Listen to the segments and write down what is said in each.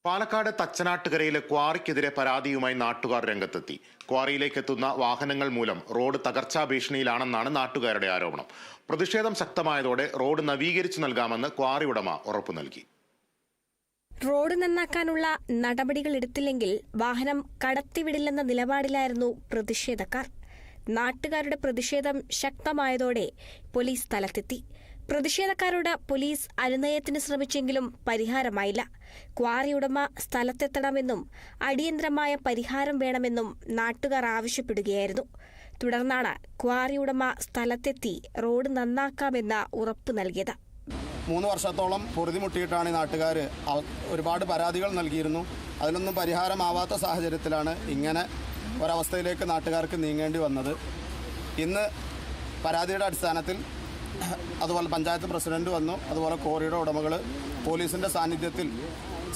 പാലക്കാട് തച്ചനാട്ടുകരയിലെ ക്വാറിക്കെതിരെ പരാതിയുമായി നാട്ടുകാർ രംഗത്തെത്തി. ക്വാറിയിലേക്ക് എത്തുന്ന വാഹനങ്ങൾ മൂലം റോഡ് തകർച്ചാ ഭീഷണിയിലാണെന്നാണ് നാട്ടുകാരുടെ ആരോപണം. പ്രതിഷേധം ശക്തമായതോടെ റോഡ് നവീകരിച്ചു നൽകാമെന്ന് ക്വാറി ഉടമ ഉറപ്പു നൽകി. റോഡ് നന്നാക്കാനുള്ള നടപടികൾ എടുത്തില്ലെങ്കിൽ വാഹനം കടത്തിവിടില്ലെന്ന നിലപാടിലായിരുന്നു പ്രതിഷേധക്കാർ. നാട്ടുകാരുടെ പ്രതിഷേധം ശക്തമായതോടെ പോലീസ് സ്ഥലത്തെത്തി. പ്രതിഷേധക്കാരോട് പോലീസ് അനുനയത്തിന് ശ്രമിച്ചെങ്കിലും പരിഹാരമായില്ല. ക്വാറി ഉടമ സ്ഥലത്തെത്തണമെന്നും അടിയന്തരമായ പരിഹാരം വേണമെന്നും നാട്ടുകാർ ആവശ്യപ്പെടുകയായിരുന്നു. തുടർന്നാണ് ക്വാറി ഉടമ സ്ഥലത്തെത്തി റോഡ് നന്നാക്കാമെന്ന ഉറപ്പ് നൽകിയത്. 3 വർഷത്തോളം പൊറുതിമുട്ടിയിട്ടാണ് നാട്ടുകാർ ഒരുപാട് പരാതികൾ നൽകിയിരുന്നു. അതിലൊന്നും പരിഹാരമാവാത്ത സാഹചര്യത്തിലാണ് ഇങ്ങനെ ഒരവസ്ഥയിലേക്ക് നാട്ടുകാർക്ക് നീങ്ങേണ്ടി വന്നത്. ഇന്ന് പരാതിയുടെ അടിസ്ഥാനത്തിൽ അതുപോലെ പഞ്ചായത്ത് പ്രസിഡന്റ് വന്നു, അതുപോലെ ക്വാറിയുടെ ഉടമകൾ പോലീസിൻ്റെ സാന്നിധ്യത്തിൽ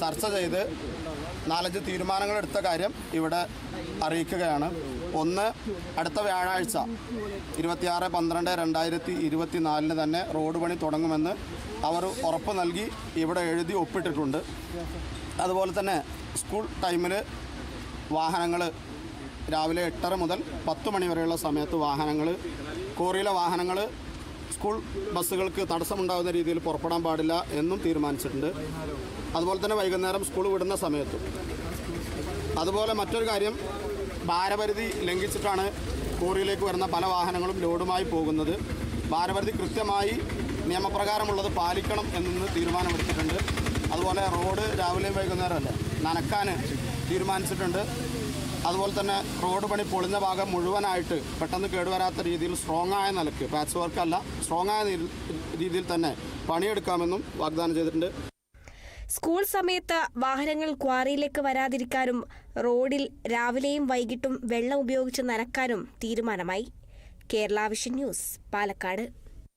ചർച്ച ചെയ്ത് 4-5 തീരുമാനങ്ങൾ എടുത്ത കാര്യം ഇവിടെ അറിയിക്കുകയാണ്. ഒന്ന്, അടുത്ത വ്യാഴാഴ്ച 26/12/2024 തന്നെ റോഡ് പണി തുടങ്ങുമെന്ന് അവർ ഉറപ്പ് നൽകി ഇവിടെ എഴുതി ഒപ്പിട്ടിട്ടുണ്ട്. അതുപോലെ തന്നെ സ്കൂൾ ടൈമിൽ വാഹനങ്ങൾ രാവിലെ 8:30 മുതൽ 10 മണി വരെയുള്ള സമയത്ത് ക്വാറിയിലെ വാഹനങ്ങൾ സ്കൂൾ ബസ്സുകൾക്ക് തടസ്സമുണ്ടാകുന്ന രീതിയിൽ പുറപ്പെടാൻ പാടില്ല എന്നും തീരുമാനിച്ചിട്ടുണ്ട്. അതുപോലെ തന്നെ വൈകുന്നേരം സ്കൂൾ വിടുന്ന സമയത്തും. അതുപോലെ മറ്റൊരു കാര്യം, ഭാരപരിധി ലംഘിച്ചിട്ടാണ് ക്വാറിയിലേക്ക് വരുന്ന പല വാഹനങ്ങളും ലോഡുമായി പോകുന്നത്. ഭാരപരിധി കൃത്യമായി നിയമപ്രകാരമുള്ളത് പാലിക്കണം എന്ന് തീരുമാനമെടുത്തിട്ടുണ്ട്. അതുപോലെ റോഡ് രാവിലെയും വൈകുന്നേരമല്ല നനക്കാൻ തീരുമാനിച്ചിട്ടുണ്ട്. അതുപോലെ തന്നെ റോഡ് പണി പൊളിഞ്ഞ ഭാഗം മുഴുവനായിട്ട് പെട്ടെന്ന് കേടുവരാത്ത രീതിയിൽ സ്ട്രോങ് ആയ നിലയ്ക്ക്, പാച്ച് വർക്കല്ല, സ്ട്രോങ് ആയ രീതിയിൽ തന്നെ പണിയെടുക്കാമെന്നും വാഗ്ദാനം ചെയ്തിട്ടുണ്ട്. സ്കൂൾ സമയത്ത് വാഹനങ്ങൾ ക്വാറിയിലേക്ക് വരാതിരിക്കാനും റോഡിൽ രാവിലെയും വൈകിട്ടും വെള്ളം ഉപയോഗിച്ച് നനക്കാനും തീരുമാനമായി. Kerala vision news, Palakkad.